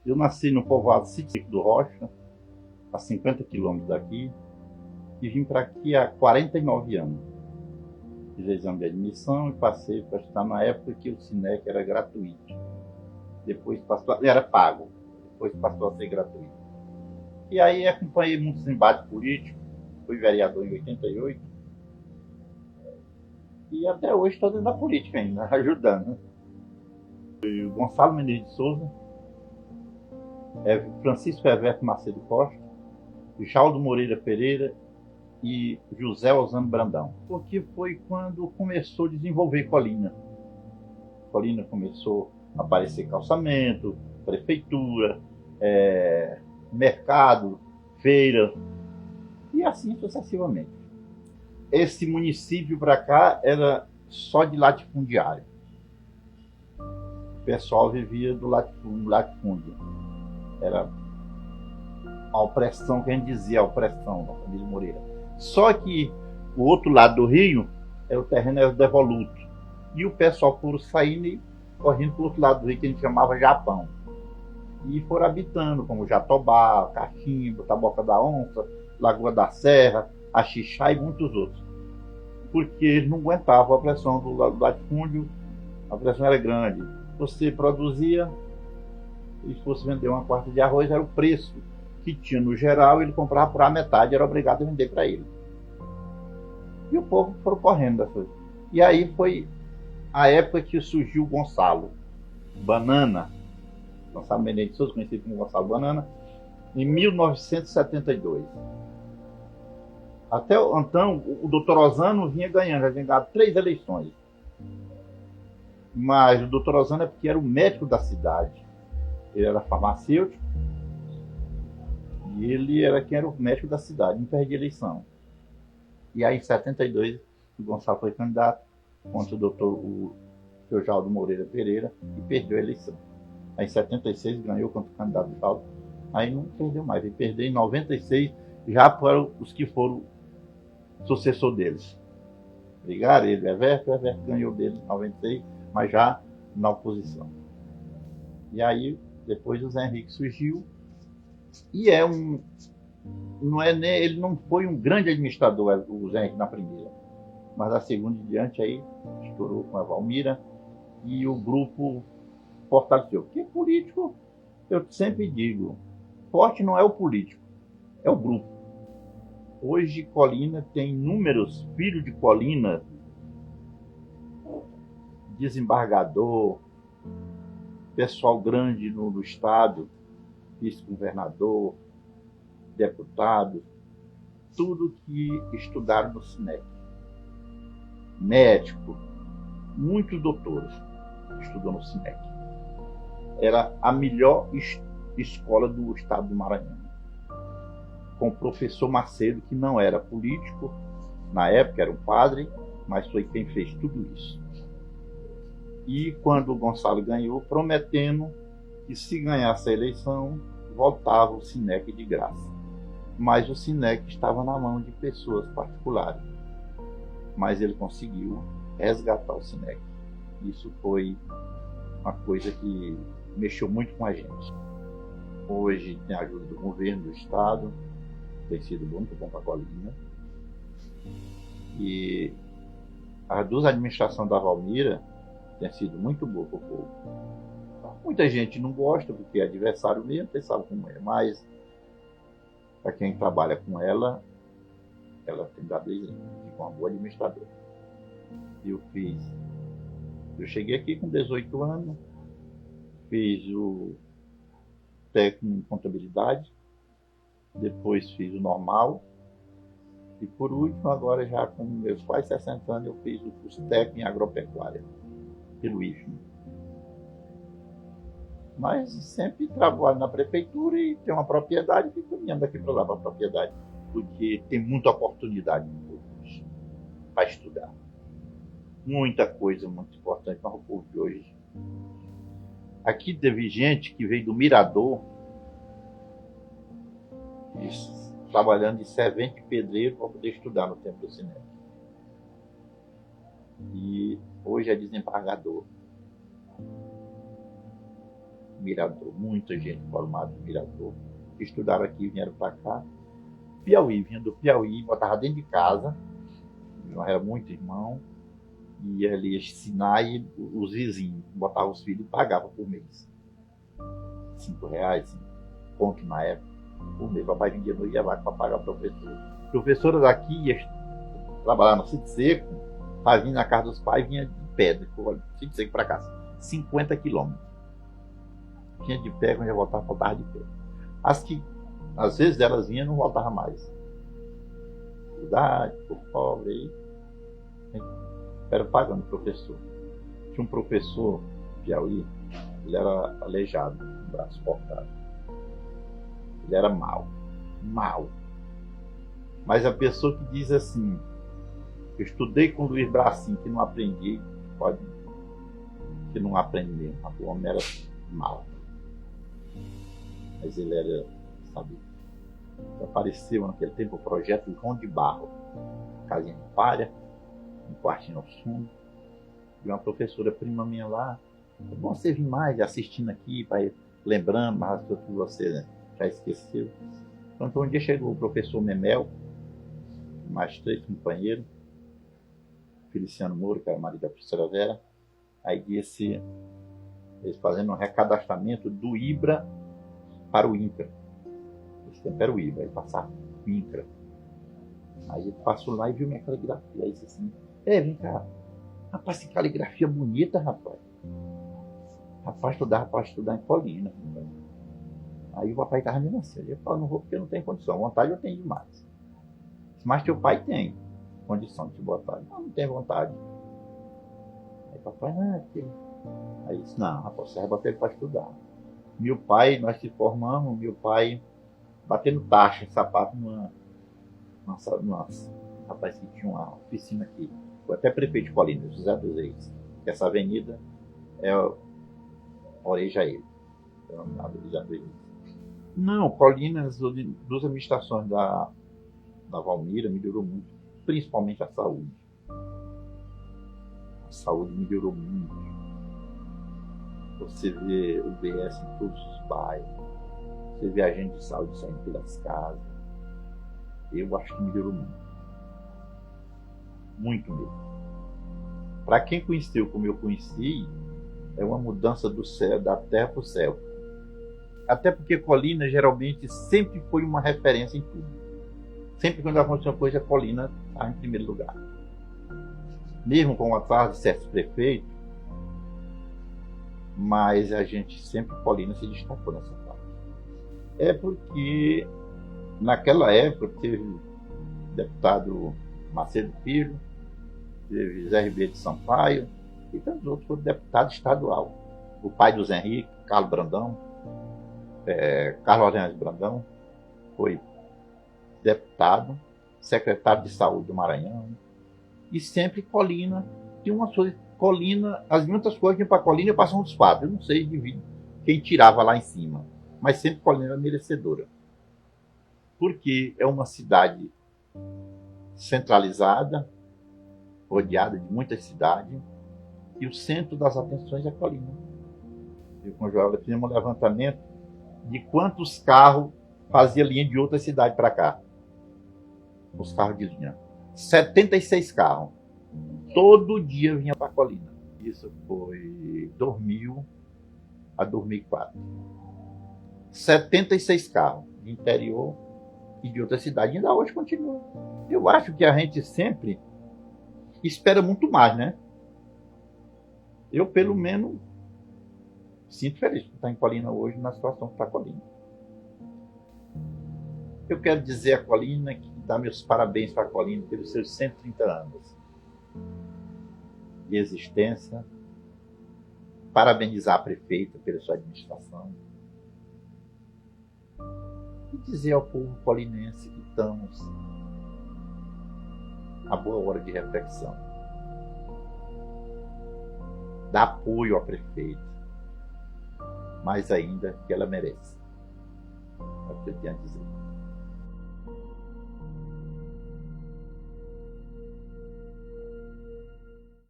Eu nasci no povoado Sítio do Rocha, a 50 quilômetros daqui, e vim para aqui há 49 anos. Fiz exame de admissão e passei para estudar na época que o SINEC era gratuito. Depois passou, era pago, depois passou a ser gratuito. E aí acompanhei muitos embates políticos, fui vereador em 88, e até hoje estou dentro da política ainda, ajudando. O Gonçalo Menezes de Souza, Francisco Everto Macedo Costa, Jaldo Moreira Pereira e José Osano Brandão. Porque foi quando começou a desenvolver Colina. Colina começou a aparecer calçamento, prefeitura, mercado, feira, e assim sucessivamente. Esse município para cá era só de latifundiário. O pessoal vivia do latifúndio. Era a opressão, que a gente dizia, a opressão da família Moreira. Só que o outro lado do rio, o terreno era devoluto. E o pessoal foram saindo e correndo para o outro lado do rio, que a gente chamava Japão. E foram habitando, como Jatobá, Cachimbo, Taboca da Onça, Lagoa da Serra, Axixá e muitos outros. Porque eles não aguentavam a pressão do latifúndio, a pressão era grande. Você produzia, e se fosse vender uma quarta de arroz, era o preço que tinha no geral, ele comprava por a metade, era obrigado a vender para ele. E o povo foi correndo dessa. E aí foi a época que surgiu o Gonçalo Banana, Gonçalo Menezes de Souza, conhecido como Gonçalo Banana, em 1972. Até então, o doutor Osano vinha ganhando, já tinha ganhado 3 eleições. Mas o doutor Osano é porque era o médico da cidade. Ele era farmacêutico e ele era quem era o médico da cidade, não perdia eleição. E aí, em 72, o Gonçalo foi candidato contra o Sr. Jaldo Moreira Pereira e perdeu a eleição. Aí, em 76, ganhou contra o candidato Jaldo. Aí não perdeu mais. Ele perdeu em 96, já para os que foram sucessor deles. Brigaram ele, o Everto ganhou dele em 96, mas já na oposição. E aí, depois o Zé Henrique surgiu, e ele não foi um grande administrador, o Zé Henrique, na primeira, mas da segunda em diante aí estourou com a Valmira e o grupo fortaleceu. Porque político, eu sempre digo, forte não é o político, é o grupo. Hoje Colina tem inúmeros filhos de Colina, desembargador, pessoal grande no estado, vice-governador, deputado, tudo que estudaram no SINEC. Médico, muitos doutores estudou no SINEC. Era a melhor escola do estado do Maranhão. Com o professor Macedo, que não era político, na época era um padre, mas foi quem fez tudo isso. E quando o Gonçalo ganhou, prometendo que se ganhasse a eleição, voltava o SINEC de graça. Mas o SINEC estava na mão de pessoas particulares. Mas ele conseguiu resgatar o SINEC. Isso foi uma coisa que mexeu muito com a gente. Hoje tem a ajuda do governo do estado, tem sido muito bom para a Colina. E a dos administração da Valmira tem sido muito boa para o povo. Muita gente não gosta, porque é adversário mesmo, você sabe como é, mas para quem trabalha com ela tem dado exemplo de uma boa administradora. Eu cheguei aqui com 18 anos, fiz o técnico em contabilidade, depois fiz o normal, e por último, agora já com meus quase 60 anos, eu fiz o curso técnico em agropecuária, pelo IFME. Mas sempre trabalho na prefeitura e tenho uma propriedade e fico caminhando daqui para lá para a propriedade, porque tem muita oportunidade no povo para estudar. Muita coisa muito importante para o povo de hoje. Aqui teve gente que veio do Mirador, trabalhando de servente de pedreiro para poder estudar no tempo do cinema. E hoje é desembargador. Mirador, muita gente formada em Mirador, que estudaram aqui e vieram para cá. Piauí, vinha do Piauí, botava dentro de casa, era muito irmão, e ele ia ensinar e os vizinhos botavam os filhos e pagavam por mês. R$ 5, 5 conto na época, por mês. Papai vendia no ia lá para pagar o professor. Professora daqui ia trabalhar no sítio seco, fazia na casa dos pais, vinha de pé, do sítio seco para casa, 50 quilômetros. Vinha de pé, quando ia voltar, voltava de pé. As que, às vezes, elas vinham e não voltavam mais. Cidade, por pobre, aí. Era pagando o professor. Tinha um professor, Piauí, ele era aleijado, com o braço cortado. Ele era mau. Mas a pessoa que diz assim, eu estudei com o Luiz Bracinho, que não aprendi, pode, que não aprende mesmo. O homem era mau. Mas ele era, sabe, apareceu naquele tempo o projeto João de Barro, casinha de palha, um quartinho ao fundo, e uma professora prima minha lá. É bom você vir mais assistindo aqui, lembrando mais as coisas que você já esqueceu. Então um dia chegou o professor Memel, mais 3 companheiros, Feliciano Moura, que era o marido da professora Vera. Aí disse, eles fazendo um recadastramento do IBRA para o INCRA. Esse tempo era o IBRA, aí passava o INCRA. Aí ele passou lá e viu minha caligrafia. Aí disse assim, vem cá, rapaz, que caligrafia bonita, rapaz. Rapaz, estudava para estudar em Colina. Aí o papai estava me assim, eu falei, não vou porque eu não tenho condição, vontade eu tenho demais. Mas teu pai tem condição de te botar. Não tem vontade. Aí papai, não, aquilo. Aí disse, não, rapaz, você vai botar ele para estudar. Meu pai, nós se formamos, meu pai batendo taxa em sapato rapaz que tinha uma oficina aqui. Foi até prefeito de Colina, José dos Reis. Essa avenida oreja ele. Não, Colina, as 2 administrações da Valmira melhorou muito, principalmente a saúde. A saúde melhorou muito. Você vê o BS em todos os bairros, você vê a gente de saúde saindo pelas casas. Eu acho que melhorou muito. Muito mesmo. Para quem conheceu como eu conheci, é uma mudança do céu, da terra para o céu. Até porque Colina geralmente sempre foi uma referência em tudo. Sempre quando aconteceu uma coisa, Colina estava em primeiro lugar. Mesmo com o atraso de certos prefeitos, mas a gente sempre, Colina se destacou nessa parte. É porque naquela época teve o deputado Macedo Filho, teve Zé Ribeiro de Sampaio, e tantos outros foram deputado estadual. O pai do Zé Henrique, Carlos Brandão, Carlos Orleans Brandão, foi deputado, secretário de saúde do Maranhão, e sempre Colina tinha uma coisa. Colina, as muitas coisas que iam para Colina passam dos fatos. Eu não sei quem tirava lá em cima, mas sempre Colina era merecedora. Porque é uma cidade centralizada, rodeada de muitas cidades, e o centro das atenções é Colina. Eu com o Joel fizemos um levantamento de quantos carros fazia linha de outra cidade para cá. Os carros de linha. 76 carros. Todo dia vinha para Colina. Isso foi 2000 a 2004. 76 carros de interior e de outra cidade. Ainda hoje continua. Eu acho que a gente sempre espera muito mais, né? Eu, pelo menos, sinto feliz por estar em Colina hoje, na situação que está Colina. Eu quero dizer a Colina que dá meus parabéns para a Colina pelos seus 130 anos de existência, parabenizar a prefeita pela sua administração e dizer ao povo colinense que estamos à boa hora de reflexão. Dar apoio à prefeita, mais ainda que ela merece. É o que eu tenho a dizer.